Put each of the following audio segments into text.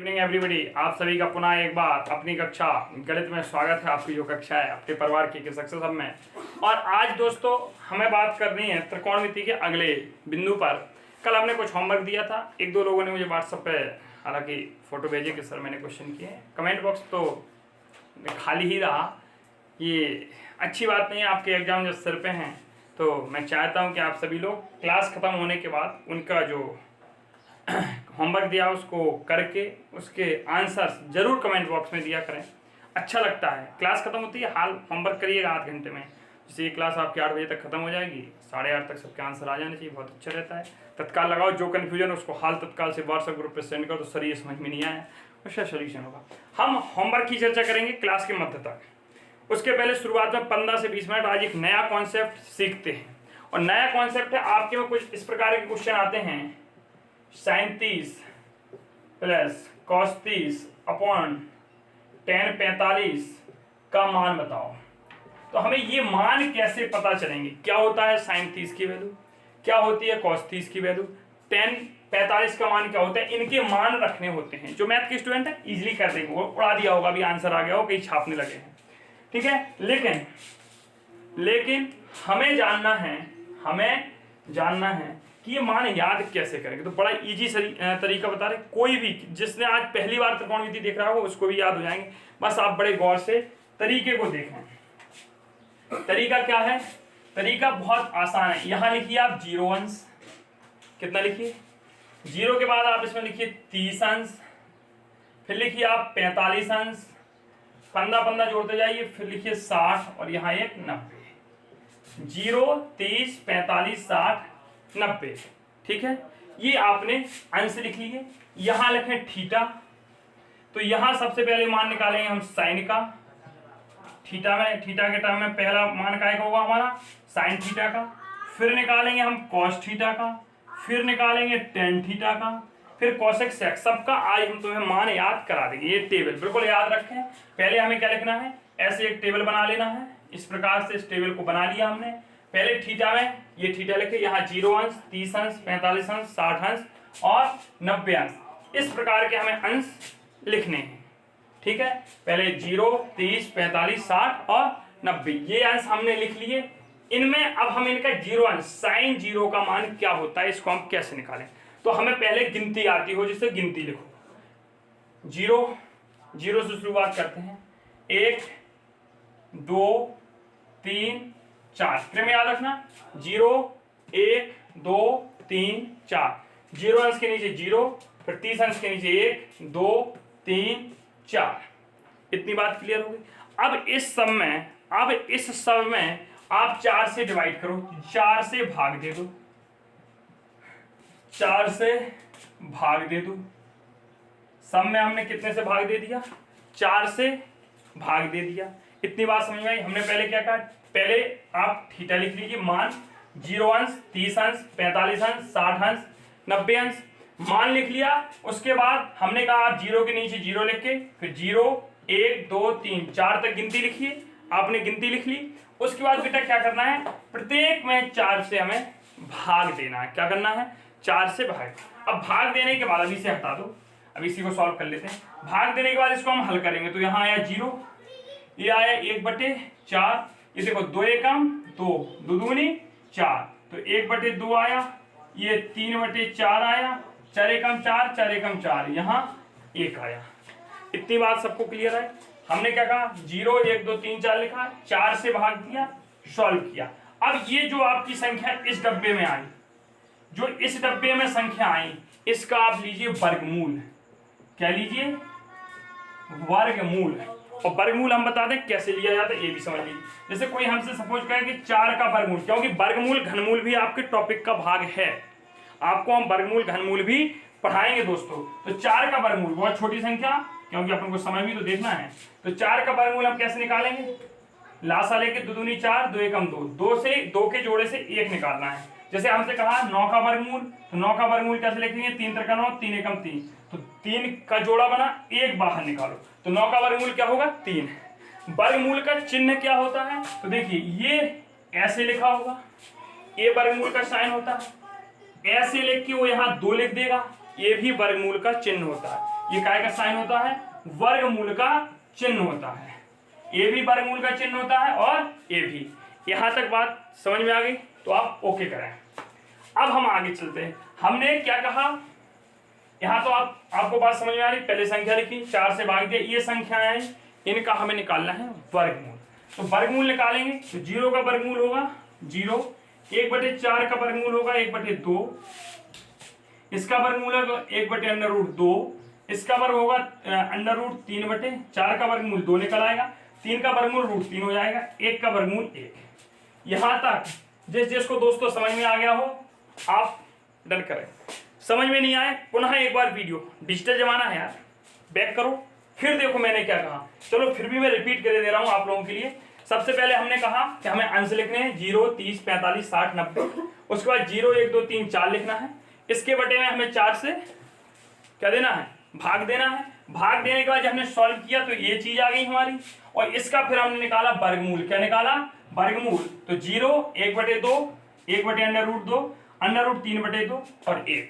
Evening everybody. आप सभी का पुनः एक बार अपनी कक्षा गणित में स्वागत है। आपकी जो कक्षा है अपने परिवार की सक्सेस सब में। और आज दोस्तों हमें बात करनी है त्रिकोणमिति के अगले बिंदु पर। कल हमने कुछ होमवर्क दिया था, एक दो लोगों ने मुझे व्हाट्सएप पे हालांकि फ़ोटो भेजे कि सर मैंने क्वेश्चन किए। कमेंट बॉक्स तो खाली ही रहा, ये अच्छी बात नहीं है। आपके एग्ज़ाम जब सिर पे हैं तो मैं चाहता हूँ कि आप सभी लोग क्लास ख़त्म होने के बाद उनका जो होमवर्क दिया उसको करके उसके आंसर्स जरूर कमेंट बॉक्स में दिया करें। अच्छा लगता है, क्लास खत्म होती है, हाल होमवर्क करिएगा आध घंटे में। जैसे ये क्लास आपकी 8 बजे तक खत्म हो जाएगी, 8:30 तक सबके आंसर आ जाने चाहिए, बहुत अच्छा रहता है। तत्काल लगाओ, जो कन्फ्यूजन उसको हाल तत्काल से व्हाट्सएप ग्रुप पर सेंड करो तो सर ये समझ में नहीं आया, उसका सोल्यूशन होगा। हम होमवर्क की चर्चा करेंगे क्लास के मध्य तक। उसके पहले शुरुआत में 15 से 20 मिनट आज एक नया कॉन्सेप्ट सीखते हैं। और नया कॉन्सेप्ट है, आपके में कुछ इस प्रकार के क्वेश्चन आते हैं, sin 30 plus cos 30 upon tan 45 का मान बताओ। तो हमें ये मान कैसे पता चलेंगे, क्या होता है sin 30 की वैल्यू, क्या होती है cos 30 की वैल्यू, tan 45 का मान क्या होता है, इनके मान रखने होते हैं। जो मैथ के स्टूडेंट है इजीली कर देंगे, वो उड़ा दिया होगा, अभी आंसर आ गया हो, कहीं छापने लगे हैं, ठीक है। लेकिन हमें जानना है कि ये मान याद कैसे करेंगे। तो बड़ा इजी तरीका बता रहे, कोई भी जिसने आज पहली बार त्रिकोणमिति देख रहा हो उसको भी याद हो जाएंगे। बस आप बड़े गौर से तरीके को देखें। तरीका क्या है, तरीका बहुत आसान है। यहां लिखिए आप 0 अंश, कितना लिखिए 0 के बाद आप इसमें लिखिए 30 अंश, फिर लिखिए आप 45 अंश, 15 जोड़ते जाइए, फिर लिखिए 60 और यहाँ एक 90। 0 30 45 60 90, ठीक है। ये आपने अंश लिख लिए। यहां लिखें थीटा, तो यहां सबसे पहले मान निकालेंगे हम साइन का। थीटा के टर्म में पहला मान का होगा हमारा साइन थीटा का, फिर निकालेंगे हम कॉस थीटा का, फिर निकालेंगे टेन थीटा का, फिर कॉसेक सेक। सबका आज हम तुम्हें मान याद करा देंगे। ये टेबल बिल्कुल याद रखें। पहले हमें क्या लिखना है, ऐसे एक टेबल बना लेना है। इस प्रकार से इस टेबल को बना लिया हमने। पहले थीटा में ये थीटा लिखे, यहाँ 0 अंश 30 अंश 45 अंश 60 अंश और 90 अंश। इस प्रकार के हमें अंश लिखने हैं, ठीक है। पहले 0 30 45 60 और 90 ये अंश हमने लिख लिए। इनमें अब हम इनका 0 अंश साइन 0 का मान क्या होता है, इसको हम कैसे निकालें। तो हमें पहले गिनती आती हो, जिससे गिनती लिखो। 0 से शुरुआत करते हैं, 1 2 3 4। क्रम याद रखना, 0 1 2 3 4। 0 अंश के नीचे 0, फिर 30 अंश के नीचे 1 2 3 4। इतनी बात क्लियर हो गई। अब इस सब में आप 4 से डिवाइड करो, 4 से भाग दे दो, 4 से भाग दे दो। सब में हमने कितने से भाग दे दिया, 4 से भाग दे दिया। इतनी बात समझ में आई। हमने पहले क्या कहा, पहले आप थीटा लिख लीजिए, मान 0 अंश 30 अंश 45 अंश 60 अंश 90 अंश मान लिख लिया। उसके बाद हमने कहा आप 0 के नीचे 0 लिख के फिर 0 1 2 3 4 तक गिनती लिखिए। आपने गिनती लिख ली। उसके बाद बेटा क्या करना है, प्रत्येक में 4 से हमें भाग देना है। क्या करना है, 4 से भाग। अब भाग देने के बाद अभी से हटा दो, अब इसी को सॉल्व कर लेते हैं। भाग देने के बाद इसको हम हल करेंगे। तो यहाँ आया 0, ये आया 1/4, ये देखो 2 एकम 2 2 दूनी 4, तो 1/2 आया, ये 3/4 आया, 4 एकम 4 4 एकम 4, यहाँ 1 आया। इतनी बात सबको क्लियर है। हमने क्या कहा, 0 1 2 3 4 लिखा, 4 से भाग दिया, सॉल्व किया। अब ये जो आपकी संख्या इस डब्बे में आई, जो इस डब्बे में संख्या आई, इसका आप लीजिए वर्गमूल। क्या लीजिए, वर्गमूल। और वर्गमूल हम बता दें कैसे लिया जाता है, ये भी समझ लीजिए। जैसे कोई हमसे सपोज करे कि 4 का वर्गमूल, क्योंकि वर्गमूल घनमूल भी आपके टॉपिक का भाग है, आपको हम वर्गमूल घनमूल भी पढ़ाएंगे दोस्तों। तो 4 का वर्गमूल बहुत छोटी संख्या, क्योंकि अपन को समय भी तो देखना है। तो 4 का वर्गमूल हम कैसे निकालेंगे, लासा लेके 2 दूनी 4 2 एकम 2, 2 से 2 के जोड़े से 1 निकालना है। जैसे हमसे कहा 9 का वर्गमूल, तो 9 का वर्गमूल कैसे लिखेंगे, 3 3 9 3 एकम 3, तो 3 का जोड़ा बना, 1 बाहर निकालो, तो 9 का वर्गमूल क्या होगा 3। वर्गमूल का चिन्ह क्या होता है, तो देखिए ये ऐसे लिखा होगा, ये वर्गमूल का साइन होता है, ऐसे लिख के वो यहाँ 2 लिख देगा, ये भी वर्गमूल का चिन्ह होता है। ये काय का साइन होता है, वर्गमूल का चिन्ह होता है। ए भी वर्गमूल का चिन्ह होता है और ए भी। यहां तक बात समझ में आ गई तो आप ओके करें। अब हम आगे चलते हैं। हमने क्या कहा, यहां तो आपको बात समझ में आ रही। पहले संख्या लिखी, 4 से भाग दिया, ये संख्याएं हैं, इनका हमें निकालना है वर्गमूल। तो वर्गमूल निकालेंगे तो 0 का वर्गमूल होगा 0, 1/4 का वर्गमूल होगा 1/2, इसका वर्गमूल होगा 1/√2, इसका वर्ग होगा √3/4 का वर्गमूल 2 निकल आएगा, 3 का वर्गमूल √3 हो जाएगा, 1 का वर्गमूल 1। यहां तक जिसको दोस्तों समझ में आ गया हो आप डन करें। समझ में नहीं आए पुनः एक बार वीडियो, डिजिटल जमाना है यार, बैक करो फिर देखो मैंने क्या कहा। चलो फिर भी मैं रिपीट कर दे रहा हूं आप लोगों के लिए। सबसे पहले हमने कहा कि हमें अंश लिखने हैं 0, 30, 45, 60, 90। उसके बाद 0, 1, 2, 3, 4 लिखना है। इसके बटे में हमें 4 से क्या देना है, भाग देना है। भाग देने के बाद जब हमने सॉल्व किया तो ये चीज आ गई हमारी, और इसका फिर हमने निकाला वर्गमूल। क्या निकाला, वर्गमूल। तो 0, 1/2, 1/√2, √3/2 और 1,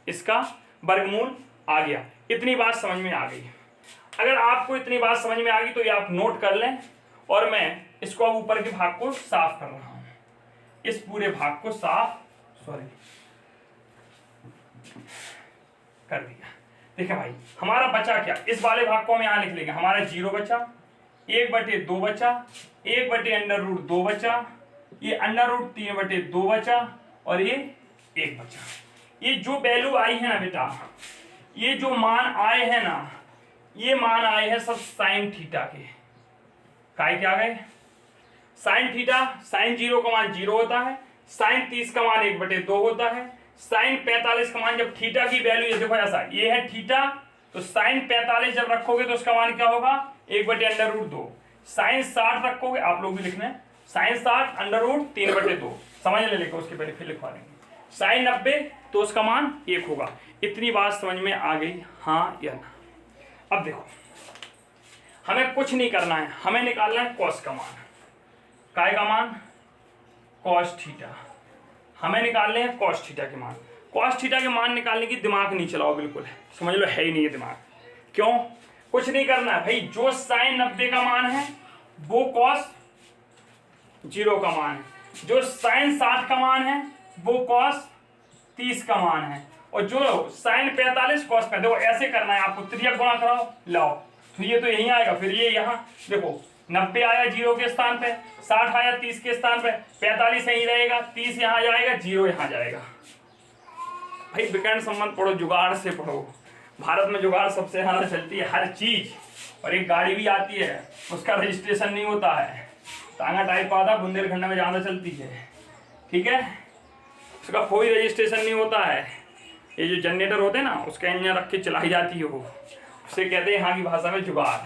इसका वर्गमूल आ गया। इतनी बात समझ में आ गई। अगर आपको इतनी बात समझ में आ गई तो ये आप नोट कर लें, और मैं इसको अब ऊपर के भाग को साफ कर रहा हूं। इस पूरे भाग को साफ कर दिया। देखिए भाई हमारा बचा क्या, इस वाले भाग को हम यहां लिख लेंगे। हमारा 0 बचा, 1/2 बचा, 1/√2 बचा, ये √3/2 बचा, और ये 1 बचा। ये जो वैल्यू आई है ना बेटा, ये जो मान आए हैं ना, ये मान आए हैं सब साइन थीटा के। काय क्या गए, साइन थीटा। साइन 0 का मान 0 होता है, साइन 30 का मान 1/2 होता है, साइन 45 का मान, जब थीटा की वैल्यू ये देखो ऐसा, ये है थीटा, तो साइन 45 जब रखोगे तो उसका मान क्या होगा 1/√2। साइन 60 रखोगे, आप लोग भी लिखना है, साइन 60 √3/2 समझ ले, लेकर उसके पहले फिर लिखवा देंगे। साइन 90 तो उसका मान 1 होगा। इतनी बात समझ में आ गई, हाँ या ना। अब देखो हमें कुछ नहीं करना है, हमें निकालना है कॉस का मान। काय का मान, कॉस थीटा। हमें निकालने हैं कॉस थीटा के मान। कॉस थीटा के मान निकालने की दिमाग नहीं चलाओ, बिल्कुल समझ लो है ही नहीं है दिमाग। क्यों, कुछ नहीं करना है भाई। जो साइन 90 का मान है वो कॉस 0 का मान है, जो साइन 60 का मान है वो कॉस 30 का मान है, और जो साइन 45 कॉस का, देखो ऐसे करना है आपको, त्रियक गुणा कराओ लाओ, तो ये तो यहीं आएगा, फिर ये यहाँ देखो 90 आया 0 के स्थान पे, 60 आया 30 के स्थान पे, 45 यहीं रहेगा, 30 यहाँ जाएगा, 0 यहाँ जाएगा। भाई विकर्ण संबंध पढ़ो, जुगाड़ से पढ़ो। भारत में जुगाड़ सबसे ज्यादा चलती है हर चीज। और एक गाड़ी भी आती है, उसका रजिस्ट्रेशन नहीं होता है, टांगा टाइप आता, बुंदेलखंड में ज्यादा चलती है, ठीक है, उसका कोई रजिस्ट्रेशन नहीं होता है। ये जो जनरेटर होते हैं ना, उसका इंजन रख के चलाई जाती है, वो उसे कहते हैं यहाँ की भाषा में जुगाड़।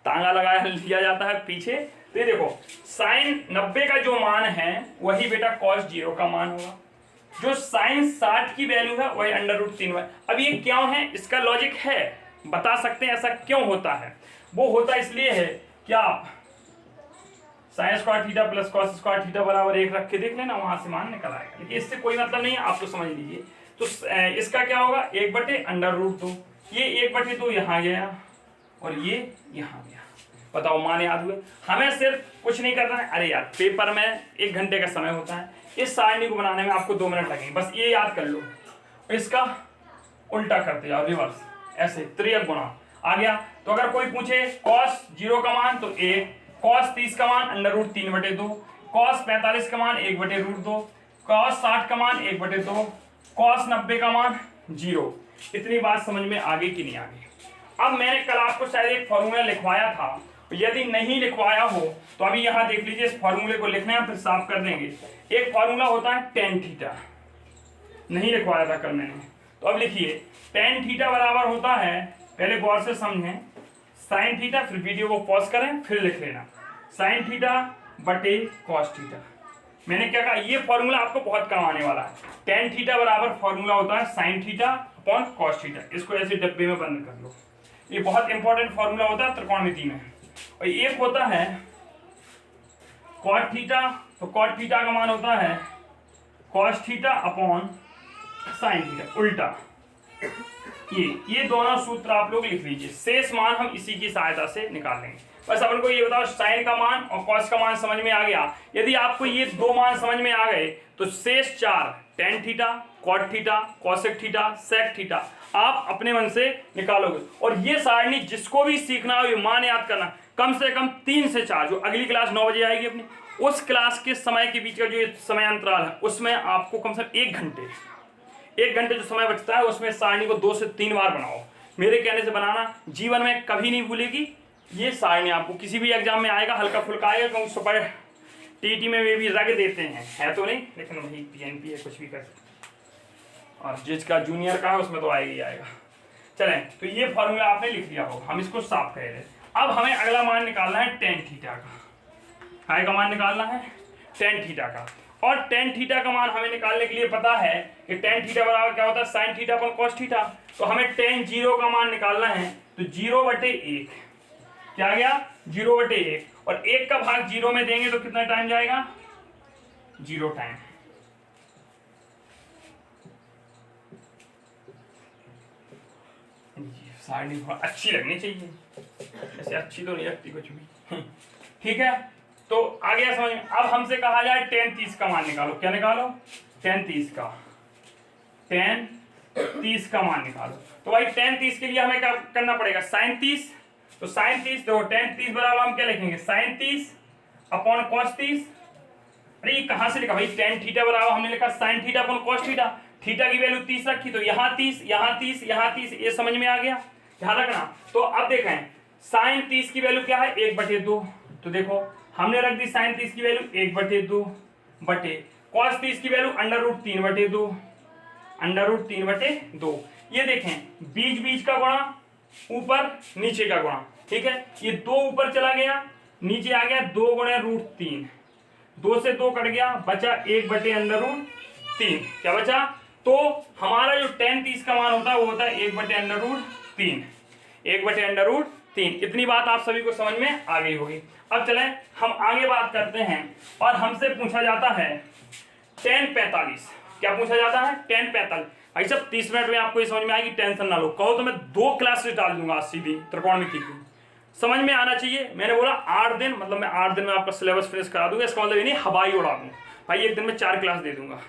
तांगा लगाया लिया जाता है पीछे। तो ये देखो साइन 90 का जो मान है वही बेटा कॉस 0 का मान होगा, जो साइन 60 की वैल्यू है वही √3 है। अब ये क्यों है, इसका लॉजिक है, बता सकते हैं ऐसा क्यों होता है। वो होता इसलिए है कि आप sine square theta plus cos square theta बराबर 1 रख के देख लेना, वहां से मान निकल आएगा। लेकिन इससे कोई मतलब नहीं है, आप तो समझ लीजिए। तो इसका क्या होगा 1/√2, ये 1/2 यहाँ गया और ये यहाँ गया। बताओ मान याद हुए। हमें सिर्फ कुछ नहीं करना है। अरे यार पेपर में 1 घंटे का समय होता है, इस सारणी को बनाने में आपको 2 मिनट लगेंगे, बस ये याद कर लो। इसका उल्टा करते जाओ, रिवर्स, ऐसे त्रियक गुणा आ गया। तो अगर कोई पूछे कॉस 0 का मान तो 1, कॉस 30 का मान √3/2, कॉस 45 का मान 1/√2, कॉस 60 का मान 1/2, कॉस 90 का मान 0। इतनी बात समझ में आ गई कि नहीं आ गई। अब मैंने कल आपको शायद एक फॉर्मूला लिखवाया था, यदि नहीं लिखवाया हो तो अभी यहाँ देख लीजिए, इस फॉर्मूले को लिखना है फिर साफ कर देंगे। एक फॉर्मूला होता है tan थीटा, नहीं लिखवाया था कल मैंने, तो अब लिखिए tan थीटा बराबर होता है, पहले गौर से समझें, साइन थीटा, फिर वीडियो को पॉज करें फिर लिख लेना, साइन थीटा बटे कॉस थीटा। मैंने क्या कहा, ये फॉर्मूला आपको बहुत काम आने वाला है। tan थीटा बराबर फॉर्मूला होता है sine theta upon cos theta. इसको ऐसे डब्बे में बंद कर लो, ये बहुत इंपॉर्टेंट फॉर्मूला होता है त्रिकोणमिति में। और एक होता है कॉट थीटा, तो कॉट थीटा का मान होता है cos theta upon sine theta, उल्टा। ये दोनों सूत्र आप लोग लिख लीजिए, शेष मान हम इसी की सहायता से निकाल लेंगे। बस अपन को ये बताओ साइन का मान और कॉस का मान समझ में आ गया। यदि आपको ये दो मान समझ में आ गए तो शेष चार tan theta, cot theta, cosec theta, sec theta आप अपने मन से निकालोगे। और ये सारणी जिसको भी सीखना हो ये मान याद करना, कम से कम 3 से 4, जो अगली क्लास 9 बजे आएगी अपनी, उस क्लास के समय के बीच का जो समय अंतराल है उसमें आपको कम से कम 1 घंटे जो समय बचता है उसमें सारणी को 2 से 3 बार बनाओ। मेरे कहने से बनाना, जीवन में कभी नहीं भूलेगी ये सारणी। आपको किसी भी एग्जाम में आएगा, हल्का फुल्का आएगा, क्योंकि सुपर टीटी में वे भी रग देते हैं, है तो नहीं, लेकिन वही पीएनपी है, कुछ भी कर सकते। और जिसका जूनियर का है उसमें तो आएगा ही आएगा। चलें, तो ये फॉर्मूला आपने लिख लिया होगा, हम इसको साफ कर रहे। अब हमें अगला मान निकालना है टेन थीटा का। काय का मान निकालना है? टेन थीटा का। और टेन थीटा का मान हमें निकालने के लिए पता है कि टेन थीटा बराबर क्या होता है, साइन थीटा अपन कॉस थीटा। तो हमें टेन जीरो का मान निकालना है, तो 0/1 क्या आ गया, 0/1। और 1 का भाग 0 में देंगे तो कितना टाइम जाएगा, 0 टाइम। सारणी अच्छी लगनी चाहिए, ऐसे अच्छी तो नहीं लगती कुछ भी। ठीक है, तो आ गया समझ में। अब हमसे कहा जाए टेन 30 का मान निकालो। क्या निकालो? टेन 30 का, टेन 30 का मान निकालो। तो भाई टेन 30 के लिए हमें क्या करना पड़ेगा, साइन 30। तो साइन 30 देखो, टेन 30 बराबर हम क्या लिखेंगे, साइन 30 अपॉन कॉस 30। अरे ये कहां से लिखा भाई, टेन थीटा बराबर हमने लिखा sine theta upon cos theta. Theta की वैल्यू 30 रखी, तो यहाँ 30, यहाँ 30, यहाँ 30, ये समझ में आ गया, ध्यान रखना। तो अब देखें साइन 30 की वैल्यू क्या है, 1/2। तो देखो हमने रख दी साइन 30 की वैल्यू 1/2 बटे कॉस 30 की वैल्यू √3/2, √3/2। ये देखें बीच बीच का गुणा, ऊपर नीचे का गुणा, ठीक है। ये 2 ऊपर चला गया, नीचे आ गया 2 गुणे √3, 2 से 2 कट गया, बचा 1/√3। क्या बचा? तो हमारा जो टेन 30 का मान होता है वो होता है 1/√3, 1/√3। इतनी बात आप सभी को समझ में आ गई होगी। अब चलें हम आगे बात करते हैं, और हमसे पूछा जाता है टेन 45। क्या पूछा जाता है? टेन 45। भाई साहब 30 मिनट में आपको ये समझ में आएगी, टेंशन ना लो। कहो तो मैं 2 क्लासेस डाल दूंगा आज सीधी त्रिकोणमिति की, समझ में आना चाहिए। मैंने बोला 8 दिन, मतलब मैं 8 दिन में आपका सिलेबस फिनिश करा दूंगा। इसका मतलब ये नहीं हवाई उड़ा दूँ भाई, एक दिन में 4 क्लास दे दूंगा,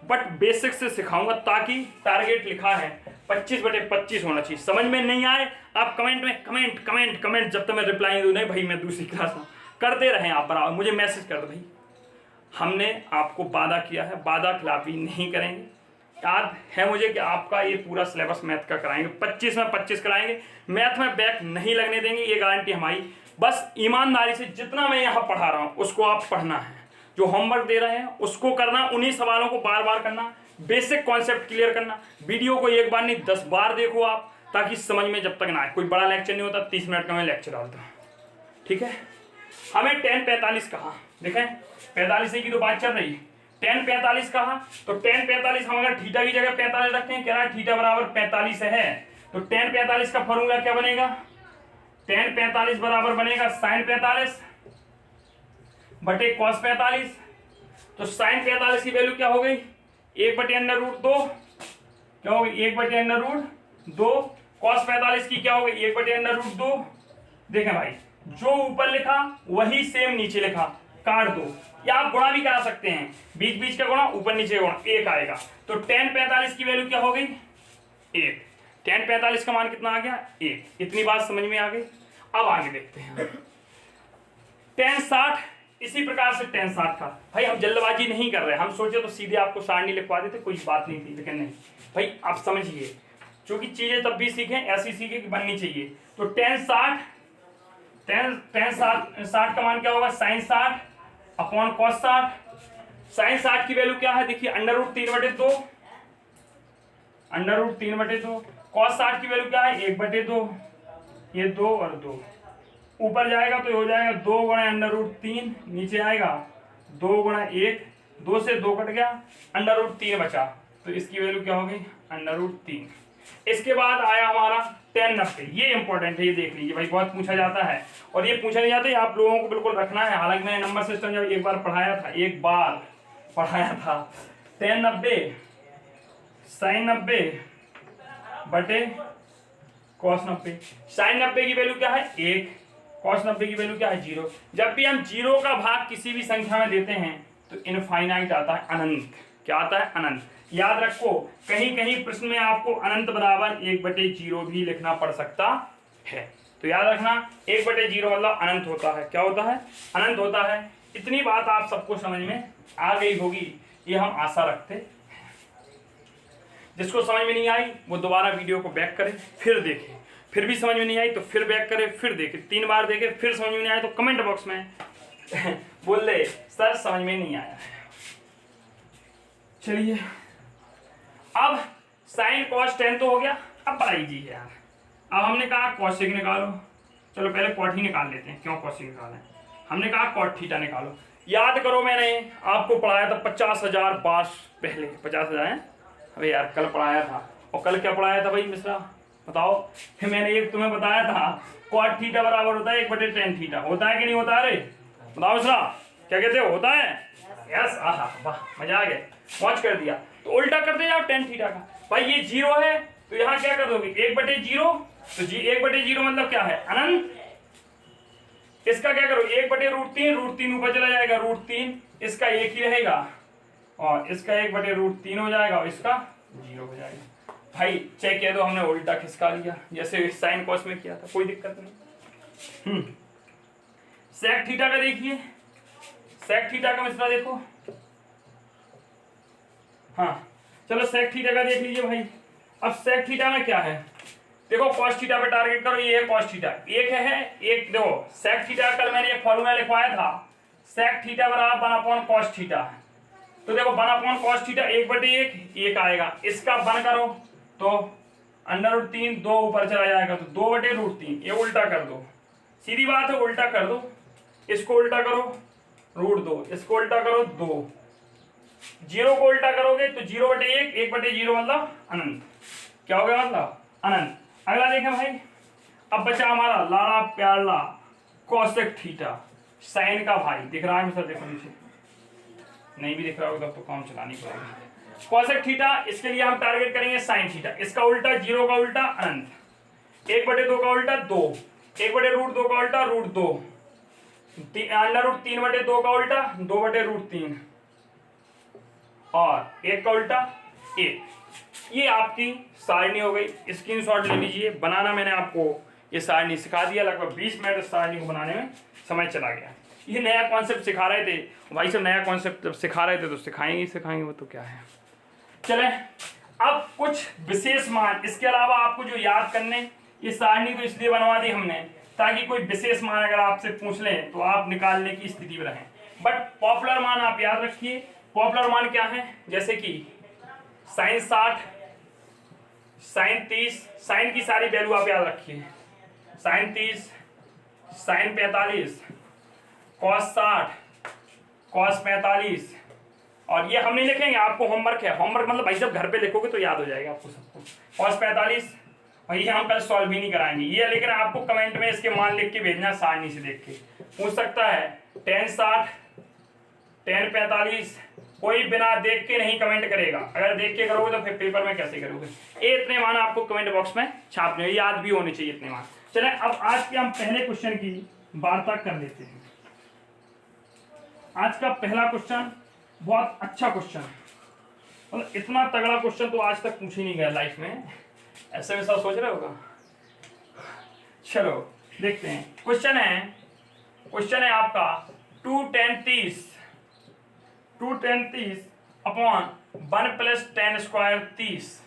बट बेसिक से सिखाऊंगा, ताकि टारगेट लिखा है 25/25 होना चाहिए। समझ में नहीं आए आप कमेंट में कमेंट, जब तक मैं रिप्लाई नहीं दूँ, नहीं भाई मैं दूसरी क्लास में, करते रहें आप बराबर, मुझे मैसेज कर दो भाई। हमने आपको वादा किया है, वादा खिलाफी नहीं करेंगे। याद है मुझे कि आपका ये पूरा सिलेबस मैथ का कराएंगे, 25 में 25 कराएंगे। मैथ में बैक नहीं लगने देंगे, ये गारंटी हमारी। बस ईमानदारी से जितना मैं यहाँ पढ़ा रहा हूँ उसको आप पढ़ना है, जो होमवर्क दे रहे हैं उसको करना, उन्हीं सवालों को बार बार करना, बेसिक कॉन्सेप्ट क्लियर करना। वीडियो को एक बार नहीं 10 बार देखो आप, ताकि समझ में जब तक ना आए। कोई बड़ा लेक्चर नहीं होता, 30 मिनट का मैं लेक्चर डालता हूँ, ठीक है। हमें टेन 45 कहा, देखें 45 की तो बात चल रही है, टेन 45 कहा। तो टेन 45 हम अगर थीटा की जगह 45 रखते हैं, कह रहा है थीटा बराबर 45 है, तो टेन 45 का फॉर्मूला क्या बनेगा, टेन 45 बराबर बनेगा साइन 45 बटे कॉस 45। तो साइन 45 की वैल्यू क्या हो गई, 1/√2, क्या हो गई 1/√2। कॉस 45 की क्या हो गई 1/√2। देखें भाई जो ऊपर लिखा वही सेम नीचे लिखा, काट दो, या आप गुणा भी करा सकते हैं, बीच बीच का गुणा ऊपर नीचे गुणा, 1 आएगा। तो टेन 45 की वैल्यू क्या हो गई 1। टेन 45 का मान कितना आ गया 1। इतनी बात समझ में आ गई। अब आगे देखते हैं टेन 60। इसी प्रकार से टेन 60 का, भाई हम जल्दबाजी नहीं कर रहे, हम सोचे तो सीधे आपको सारणी लिखवा देते, कोई बात नहीं थी, लेकिन नहीं भाई आप समझिए, क्योंकि चीजें तब भी सीखें ऐसी सीखें कि बननी चाहिए। तो टेन 60 का मान क्या होगा, साइन 60 अपॉन कॉस 60। साइन 60 की वैल्यू क्या है, देखिए √3/2, √3/2। कॉस 60 की वैल्यू क्या है 1/2, ये 2 और 2 ऊपर जाएगा तो हो जाएगा 2 गुणा √3, नीचे आएगा 2 गुणा 1, 2 से 2 कट गया, √3 बचा, तो इसकी वैल्यू क्या हो गई √3। इसके बाद आया हमारा टेन 90। ये इंपॉर्टेंट है, ये देख लीजिए भाई, बहुत पूछा जाता है, और ये पूछा नहीं जाता, आप लोगों को बिल्कुल रखना है। हालांकि मैंने नंबर सिस्टम जब एक बार पढ़ाया था, टेन 90 साइन 90 बटे cos 90। sin 90 की वैल्यू क्या है 1, cos 90 की वैल्यू क्या है 0। जब भी हम 0 का भाग किसी भी संख्या में देते हैं तो इनफाइनाइट आता है, अनंत। क्या आता है? अनंत। याद रखो, कहीं कहीं प्रश्न में आपको अनंत बराबर 1/0 भी लिखना पड़ सकता है, तो याद रखना 1/0 मतलब अनंत होता है। क्या होता है? अनंत होता है। इतनी बात आप सबको समझ में आ गई होगी, ये हम आशा रखते हैं। जिसको समझ में नहीं आई वो दोबारा वीडियो को बैक करे, फिर देखे, फिर भी समझ में नहीं आई तो फिर बैक करे, फिर देखे, 3 बार देखे, फिर समझ में नहीं आया तो कमेंट बॉक्स में बोल दे सर समझ में नहीं आया। चलिए, अब साइन कॉस टेन तो हो गया। अब बड़ा इजी है यार। अब हमने कहा कॉसेक निकालो, चलो पहले कॉट ही निकाल लेते हैं। क्यों कॉसेक निकालें? हमने कहा कॉट थीटा निकालो। याद करो, मैंने आपको पढ़ाया था 50,000 बार पहले। 50,000 है? अरे यार कल पढ़ाया था, और कल क्या पढ़ाया था भाई मिश्रा बताओ? मैंने एक तुम्हें बताया था कॉट थीटा बराबर होता है 1/tan थीटा। होता है कि नहीं होता? अरे बताओ मिश्रा, क्या कहते हो? होता है? यस। आहा वाह, मजा आ गया, मौज कर दिया। तो उल्टा कर दे जाओ tan थीटा का। भाई ये 0 है तो यहाँ क्या कर दोगे 1/0, तो 1/0 मतलब क्या है? अनंत। इसका क्या करो 1/√3, √3 ऊपर चला जाएगा, √3 इसका 1 ही रहेगा, और इसका 1/√3 हो जाएगा, और इसका 0 हो जाएगा। भाई चेक किया तो हमने उल्टा खिसका लिया, जैसे साइन कॉस में किया था, कोई दिक्कत नहीं। सेक थीटा का देखिए, सेक थीटा का मिश्रा देखो। हाँ चलो सेक थीटा का देख लीजिए भाई। अब सेक थीटा में क्या है देखो, कॉस थीटा पे टारगेट करो। ये है कॉस थीटा, एक है एक। देखो सेक थीटा कल मैंने एक फॉर्मूला लिखवाया था, सेक थीटा बराबर 1 cos थीटा। तो देखो 1 cos थीटा 1/1 1 आएगा। इसका 1 करो तो √3 2 ऊपर चला जाएगा, तो 2/√3। ये उल्टा कर दो, सीधी बात है, उल्टा कर दो। इसको उल्टा करो √2, इसको उल्टा करो 2। 0 को उल्टा करोगे तो 0/1 1/0 मतलब अनंत। क्या हो गया? मतलब अनंत। अगला देखें भाई, अब बचा हमारा लाड़ा प्याला कोसेक थीटा, साइन का भाई। दिख रहा है मिस्टर? देखो नीचे, नहीं भी दिख रहा होगा तो काम चलानी पड़ेगा। कोसेक थीटा, इसके लिए हम टारगेट करेंगे साइन थीटा। इसका उल्टा 0 का उल्टा अनंत, 1/2 का उल्टा 2, 1/√2 का उल्टा √2, √3/2 का उल्टा 2/√3, और 1 का उल्टा 1। ये आपकी सारणी हो गई। स्क्रीनशॉट ले लीजिए। बनाना मैंने आपको ये सारणी सिखा दिया, लगभग 20 मिनट इस सारणी को बनाने में समय चला गया। ये नया कॉन्सेप्ट सिखा रहे थे भाई सब, नया कॉन्सेप्ट जब सिखा रहे थे तो सिखाएंगे वो तो क्या है। चले, अब कुछ विशेष मान, इसके अलावा आपको जो याद करने, ये सारणी तो इसलिए बनवा दी हमने ताकि कोई विशेष मान अगर आपसे पूछ लें तो आप निकालने की स्थिति में रहें। बट पॉपुलर मान आप याद रखिए। पॉपुलर मान क्या है? जैसे कि साइन 60, साइन 30, साइन की सारी वैल्यू आप याद रखिए। साइन 30, साइन 45, कॉस 60, कॉस 45, और ये हम नहीं लिखेंगे, आपको होमवर्क है। होमवर्क मतलब भाई जब घर पे लिखोगे तो याद हो जाएगा आपको सबको। कॉस 45, और ये हम कल सॉल्व भी नहीं कराएंगे ये, लेकिन आपको कमेंट में इसके मान लिख के भेजना, सारणी से देख के पूछ सकता है। tan 60, tan 45, कोई बिना देख के नहीं कमेंट करेगा। अगर देख के करोगे तो फिर पेपर में कैसे करोगे? ये इतने मान आपको कमेंट बॉक्स में छापने, याद भी होने चाहिए इतने मान। चलें, अब आज के हम पहले क्वेश्चन की वार्ता कर लेते हैं। आज का पहला क्वेश्चन बहुत अच्छा क्वेश्चन, मतलब इतना तगड़ा क्वेश्चन तो आज तक पूछ ही नहीं गया लाइफ में। ऐसे में सब सोच रहे होगा। चलो देखते हैं। क्वेश्चन है आपका 2tan 30 अपॉन 1 + tan² 30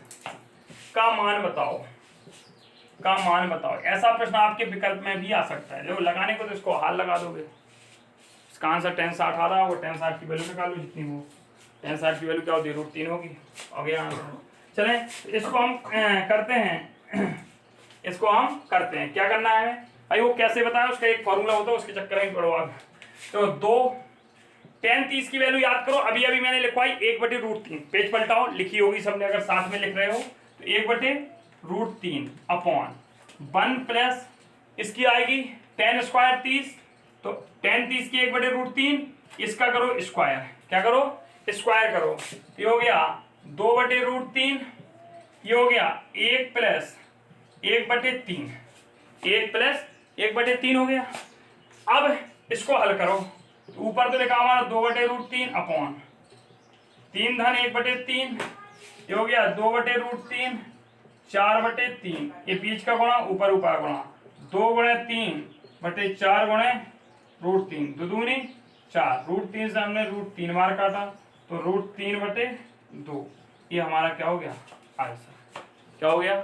का मान बताओ। ऐसा प्रश्न आपके विकल्प में भी आ सकता है। देखो लगाने को तो इसको हाल लगा दोगे, इसका आंसर tan 60 आ रहा है, वो tan 60 की वैल्यू निकालो जितनी हो। tan 60 की वैल्यू क्या होती है? √3 होगी। हो गया आंसर। चलें, इसको हम करते हैं। क्या करना है भाई, वो कैसे बताया, उसका एक फॉर्मूला होता है, उसके चक्कर में पढ़ो आप। तो 2 tan 30 की वैल्यू याद करो, अभी मैंने लिखवाई 1/√3। पेज पलटाओ, लिखी होगी सबने, अगर साथ में लिख रहे हो तो 1/√3 अपॉन 1 प्लस इसकी आएगी tan² 30, तो tan 30 की 1/√3, इसका करो स्क्वायर। क्या करो? स्क्वायर करो। ये हो गया 2/√3 ये हो गया 1 प्लस 1/3, 1 प्लस 1/3 हो गया। अब इसको हल करो, ऊपर तो लिखा हमारा 2/√3 अपॉन 3 धन 1/3, ये हो गया 2/√3 4/3, ये बीच का गुणा ऊपर ऊपर गुणा 2/3/4 गुणे √3, 2 दूनी 4, √3 से हमने √3 बार काटा तो √3/2, ये हमारा क्या हो गया आंसर। क्या हो गया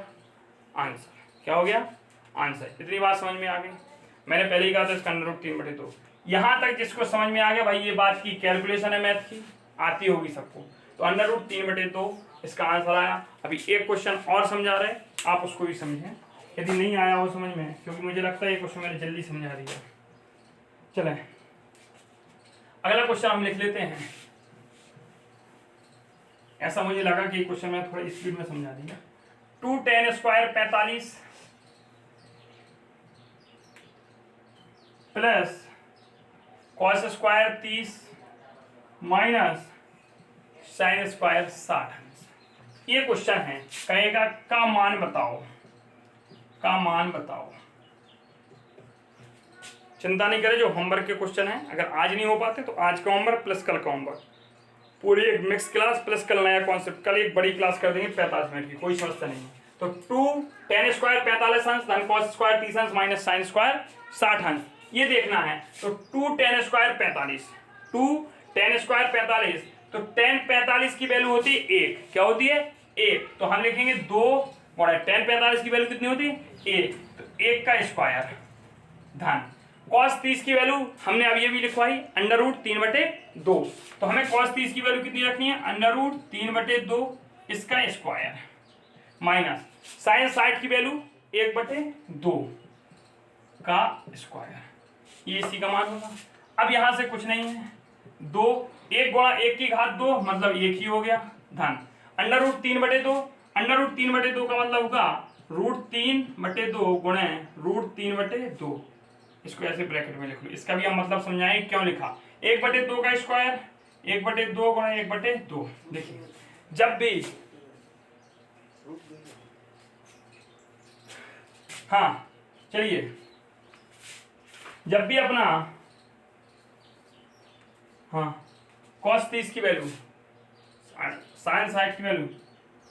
आंसर, क्या हो गया आंसर। इतनी बात समझ में आ गई। मैंने पहले ही कहा था इसका √3/2। यहाँ तक जिसको समझ में आ गया भाई, ये बात की कैलकुलेशन है मैथ की, आती होगी सबको, तो √3/2 इसका आंसर आया। अभी एक क्वेश्चन और समझा रहे हैं, आप उसको भी समझें यदि नहीं आया हो समझ में, क्योंकि मुझे लगता है ये क्वेश्चन मैंने जल्दी समझा दिया। चले अगला क्वेश्चन हम लिख लेते हैं। ऐसा मुझे लगा कि क्वेश्चन मैं थोड़ा स्पीड में समझा दिया। 2 tan² 45 plus cos² 30 minus sin² 60। ये क्वेश्चन है, कहेगा का मान बताओ, का मान बताओ। चिंता नहीं करें, जो होमवर्क के क्वेश्चन है अगर आज नहीं हो पाते तो आज का होमवर्क प्लस कल का होमवर्क, पूरी एक मिक्स क्लास प्लस कल नया कॉन्सेप्ट, कल एक बड़ी क्लास कर देंगे 45 मिनट की, कोई समस्या नहीं है। तो 2 tan² 45 अंश धन cos² 30 अंश माइनस sin² 60 अंश, ये देखना है। तो 2 tan² 45, 2 tan² 45, तो tan 45 की वैल्यू होती है 1, क्या होती है 1, तो हम लिखेंगे 2 गुणा tan 45 की वैल्यू कितनी होती है 1, तो 1 का स्क्वायर धन cos 30 की वैल्यू हमने अब ये भी लिखवाई √3/2, तो हमें cos 30 की वैल्यू कितनी रखनी है √3/2 इसका स्क्वायर माइनस sin 60 की वैल्यू 1/2 का स्क्वायर, ये इसी का मान होगा। अब यहां से कुछ नहीं है, 2 1 गुणा 1 की घात 2 मतलब 1 ही हो गया धन √3/2, √3/2 का मतलब होगा √3/2 गुणे √3/2, इसको ऐसे ब्रैकेट में लिख लो। इसका भी हम मतलब समझाएं क्यों लिखा, 1/2 का स्क्वायर 1/2 गुणा 1/2। देखिए जब भी, हाँ चलिए, जब भी अपना हाँ cos 30 की वैल्यू sin 60 की वैल्यू,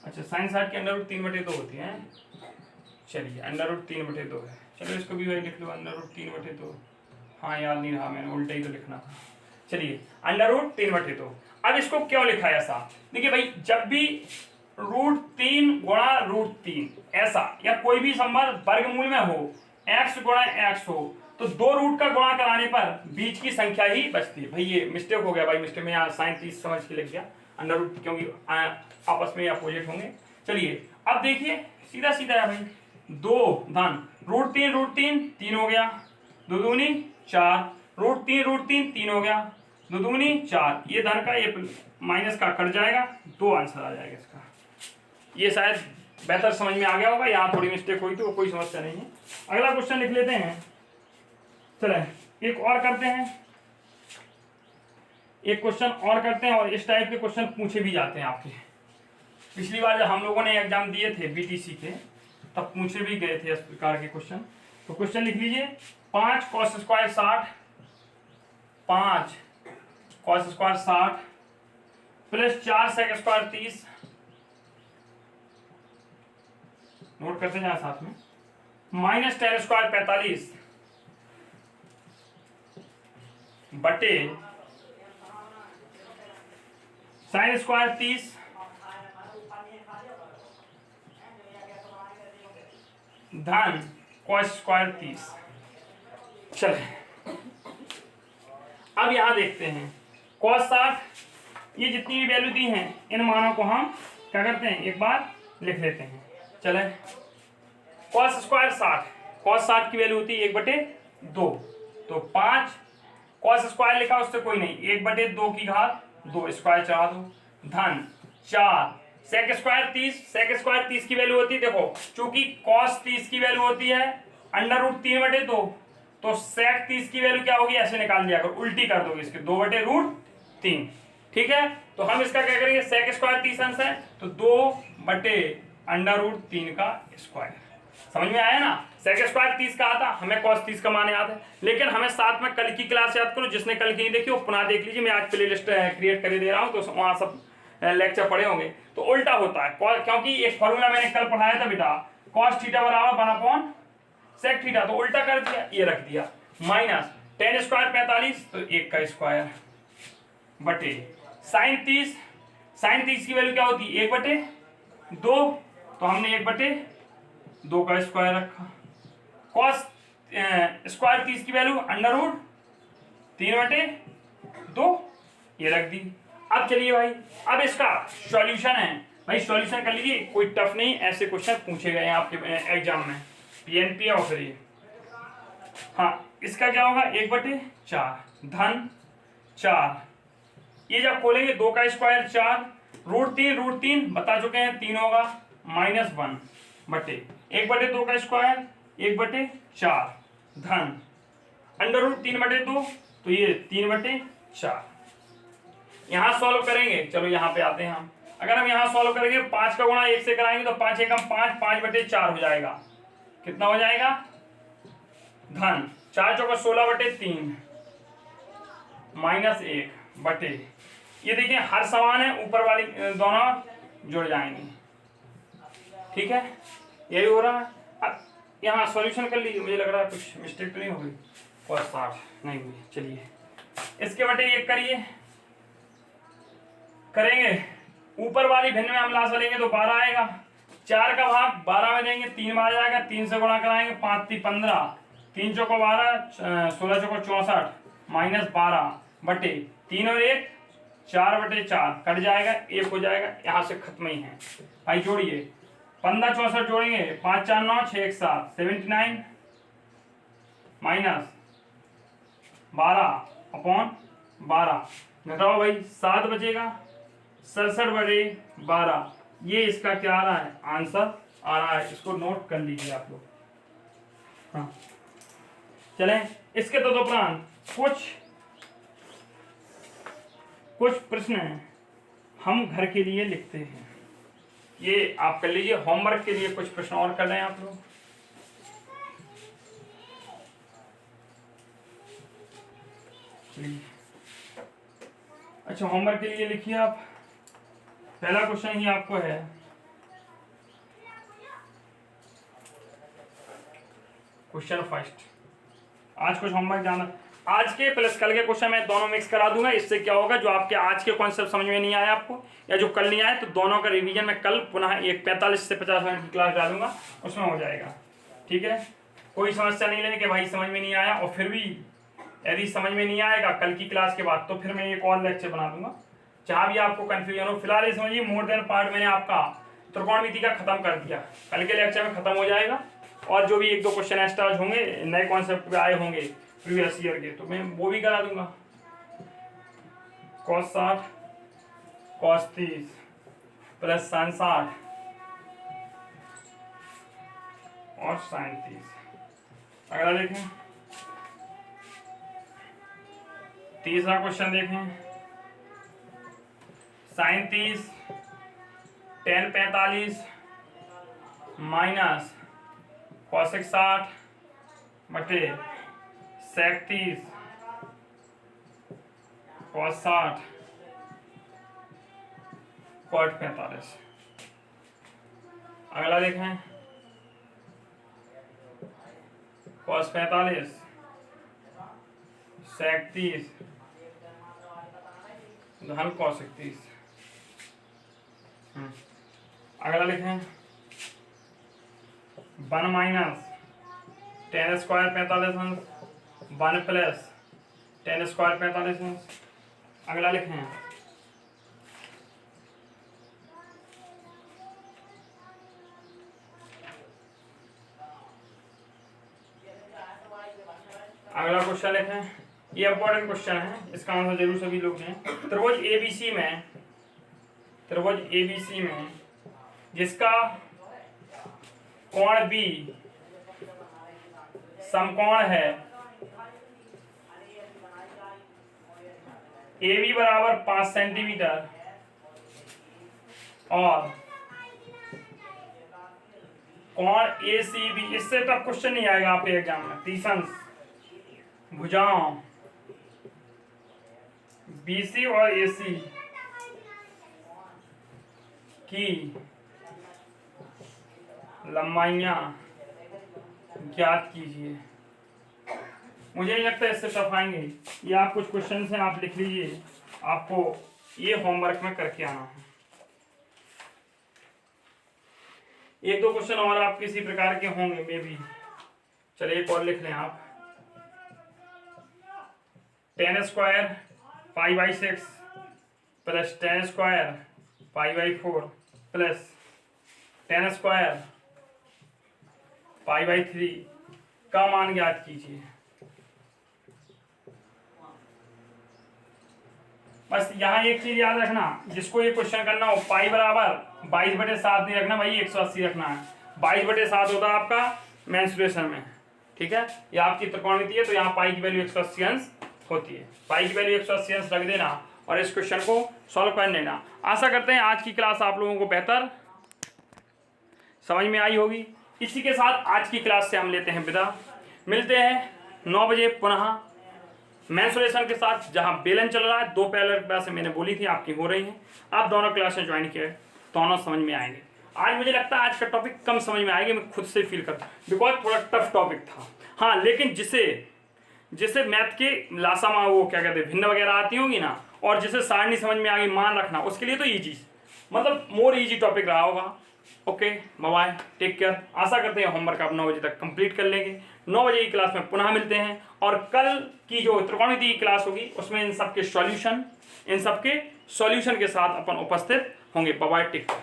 अच्छा sin 60 की √3/2 होती है, चलिए √3/2 है, चलो इसको भी वही लिख लो √3/2। हाँ याद नहीं रहा, मैंने उल्टा ही तो लिखना था। चलिए √3/2। अब इसको क्यों लिखा है ऐसा, देखिए भाई जब भी √3 गुणा √3 ऐसा या कोई भी संबंध वर्गमूल में हो, x गुणा x हो, तो 2 रूट का गुणा कराने पर बीच की संख्या ही बचती है। भाई ये मिस्टेक हो गया, भाई मिस्टेक में यहाँ sin 30 समझ के लग गया √, क्योंकि आपस में अपोजिट होंगे। चलिए अब देखिए सीधा सीधा है भाई, 2 धन √3 3 हो गया, 2 दूनी 4, √3 3 हो गया, 2 दूनी 4, ये धन का ये माइनस का कट जाएगा, 2 आंसर आ जाएगा इसका। ये शायद बेहतर समझ में आ गया होगा, यहाँ थोड़ी मिस्टेक हुई तो कोई समस्या नहीं है। अगला क्वेश्चन लिख लेते हैं। चले एक और करते हैं, एक क्वेश्चन और करते हैं, और इस टाइप के क्वेश्चन पूछे भी जाते हैं आपके। पिछली बार जब हम लोगों ने एग्जाम दिए थे बीटीसी के, तब पूछे भी गए थे इस प्रकार के क्वेश्चन। तो क्वेश्चन लिख लीजिए, 5 cos² 60, 5 cos² 60 plus 4 sec² 30, note करते जाए साथ में, माइनस tan² 45 बटे sin² 30 धन cos² 30। चले अब यहां देखते हैं cos 60, ये जितनी भी वैल्यू दी हैं इन मानों को हम क्या करते हैं एक बार लिख लेते हैं। चले cos² 60, cos 60 की वैल्यू होती है 1/2, तो 5 cos² लिखा उससे कोई नहीं, 1/2 की घात 2 स्क्वायर चढ़ा दो धन 4 sec² 30, sec² 30 की वैल्यू होती है, देखो चूंकि cos 30 की वैल्यू होती है √3/2, तो sec 30 की वैल्यू क्या होगी ऐसे निकाल दिया करो, उल्टी कर दोगे इसके 2/√3, ठीक है। तो हम इसका क्या करेंगे, sec² 30 अंश है तो 2/√3 √3 का स्क्वायर। समझ में आया ना? सेक स्क्वायर 30 का आता, हमें cos 30 का मान याद है, लेकिन हमें साथ में कल की क्लास याद करो। जिसने कल की नहीं देखी वो पुनः देख लीजिए, मैं आज प्ले लिस्ट क्रिएट कर दे रहा हूँ, तो वहाँ सब लेक्चर पढ़े होंगे। तो उल्टा होता है, क्योंकि एक फॉर्मूला मैंने कल पढ़ाया था बेटा, cos थीटा बराबर 1 सेक थीटा, तो उल्टा कर दिया, ये रख दिया, माइनस tan स्क्वायर 45, तो 1 का स्क्वायर बटे साइन 30 की वैल्यू क्या होती है? 1/2, तो हमने 1/2 का स्क्वायर रखा। cos स्क्वायर 30 की वैल्यू √3/2, ये रख दी। अब चलिए भाई, अब इसका सॉल्यूशन है भाई, सॉल्यूशन कर लीजिए, कोई टफ नहीं, ऐसे क्वेश्चन पूछे गए हैं आपके एग्जाम में, पीएनपी और फिर ये। हाँ, इसका क्या होगा? 1/4 धन 4, ये जब खोलेंगे 2 का स्क्वायर 4, √3 बता चुके हैं 3 होगा, -1 बटे 1/2 का स्क्वायर 1/4 धन √3/2, तो ये 3/4। यहाँ सॉल्व करेंगे, चलो यहाँ पे आते हैं हम। अगर हम यहाँ सॉल्व करेंगे 5 का गुणा 1 से कराएंगे तो 5 एकम 5, 5/4 हो जाएगा। कितना हो जाएगा? धन 4 चौका 16/3 -1 बटे, ये देखिए हर समान है, ऊपर वाली दोनों जुड़ जाएंगे, ठीक है, यही हो रहा है। अब यहाँ सॉल्यूशन कर लीजिए, मुझे लग रहा है कुछ मिस्टेक तो नहीं हो गई, और 60 नहीं हुई। चलिए इसके बटे 1 करिए, करेंगे ऊपर वाली भिन्न में हम ला चलेंगे तो 12 आएगा, 4 का भाग 12 में देंगे, 3 बार जाएगा, 3 से गुणा कराएंगे, 5 3 15, 3 चौको 12, 16 चौको 64 -12 बटे 3 और 1 4/4 कट जाएगा, 1 हो जाएगा, यहाँ से खत्म ही है भाई। जोड़िए 15 64 जोड़ेंगे, 5 4 9 6 1 7 79 -12/12 घटाओ भाई, 7 बचेगा, 67/12, ये इसका क्या आ रहा है? आंसर आ रहा है, इसको नोट कर लीजिए आप लोग। हाँ चलें, इसके तदुपरांत कुछ प्रश्न हम घर के लिए लिखते हैं, ये आप कर लीजिए। होमवर्क के लिए कुछ प्रश्न और कर रहे हैं आप लोग। अच्छा, होमवर्क के लिए लिखिए आप। पहला क्वेश्चन ही आपको है, क्वेश्चन फर्स्ट। आज कुछ होमवर्क जाना, आज के प्लस कल के क्वेश्चन मैं दोनों मिक्स करा दूंगा। इससे क्या होगा, जो आपके आज के कॉन्सेप्ट समझ में नहीं आया आपको, या जो कल नहीं आया, तो दोनों का रिवीजन मैं कल पुनः एक 45 से 50 मिनट की क्लास डालूंगा, उसमें हो जाएगा, ठीक है। कोई समस्या नहीं लेने कि भाई समझ में नहीं आया, और फिर भी यदि समझ में नहीं आएगा कल की क्लास के बाद, तो फिर मैं एक और लेक्चर बना दूंगा जहाँ भी आपको कन्फ्यूजन हो। फिलहाल ये समझिए, मोर देन पार्ट मैंने आपका त्रिकोणमिति का खत्म कर दिया, कल के लेक्चर में खत्म हो जाएगा। और जो भी 1-2 क्वेश्चन एक्स्ट्रा होंगे, नए कॉन्सेप्ट पे आए होंगे प्रीवियस ईयर के, तो मैं वो भी करा दूंगा। cos 60 cos 30 प्लस sin 60 और sin 30। अगला देखें, तीसरा क्वेश्चन देखें, sin 30 tan 45 माइनस cos 60 बटे sec 30 cos 60 cot 45। अगला देखें, cos 45 sec 30 धन cos 31। अगला लिखें, 1 minus tan square 45 1 plus tan square 45। अगला लिखें, अगला क्वेश्चन लिखें, ये इंपॉर्टेंट क्वेश्चन है, इसका आंसर जरूर सभी लोग दें। त्रिभुज एबीसी में जिसका कोण बी समकोण है, AB बराबर 5 सेंटीमीटर और कोण ACB, इससे टफ क्वेश्चन नहीं आएगा आपके एग्जाम में। तीसंस भुजाओं BC और AC की लंबाइयां ज्ञात कीजिए। मुझे नहीं लगता इससे टफ आएंगे। ये आप कुछ क्वेश्चन हैं, आप लिख लीजिए, आपको ये होमवर्क में करके आना है। एक दो क्वेश्चन और आप किसी प्रकार के होंगे मे बी। चलिए एक और लिख लें आप। 10 square pi by 6 plus 10 square pi by 4 plus 10 square pi by 3 का मान ज्ञात कीजिए। बस यहाँ एक चीज याद रखना, जिसको ये क्वेश्चन करना हो, पाई बराबर 22/7 नहीं रखना भाई, 180 रखना है। 22/7 होता है आपका मेंसुरेशन में, ठीक है। ये आपकी त्रिकोणमिति है, तो यहाँ पाई की वैल्यू 180 अंश होती है। पाई की वैल्यू 180 अंश रख देना और इस क्वेश्चन को सॉल्व कर लेना। आशा करते हैं आज की क्लास आप लोगों को बेहतर समझ में आई होगी। इसी के साथ आज की क्लास से हम लेते हैं विदा। मिलते हैं 9 बजे पुनः मेंसुरेशन के साथ, जहां बेलन चल रहा है। 2 पैरेलल क्लासें मैंने बोली थी आपकी हो रही हैं। आप दोनों क्लासें ज्वाइन किए, दोनों समझ में आएंगे। आज मुझे लगता है आज का टॉपिक कम समझ में आएगा, मैं खुद से फील करता हूँ, बिकॉज थोड़ा टफ टॉपिक था। हाँ, लेकिन जिसे मैथ के लासामा वो क्या कहते हैं भिन्न वगैरह आती होंगी ना, और जिसे सारणी समझ में आ गई, मान रखना, उसके लिए तो ईजी, मतलब मोर ईजी टॉपिक रहा होगा। Okay, bye, take care. आशा करते हैं होमवर्क आप 9 बजे तक कंप्लीट कर लेंगे। 9 बजे की क्लास में पुनः मिलते हैं, और कल की जो त्रिकोणमिति की क्लास होगी उसमें इन सबके सॉल्यूशन के साथ अपन उपस्थित होंगे। Bye, take care.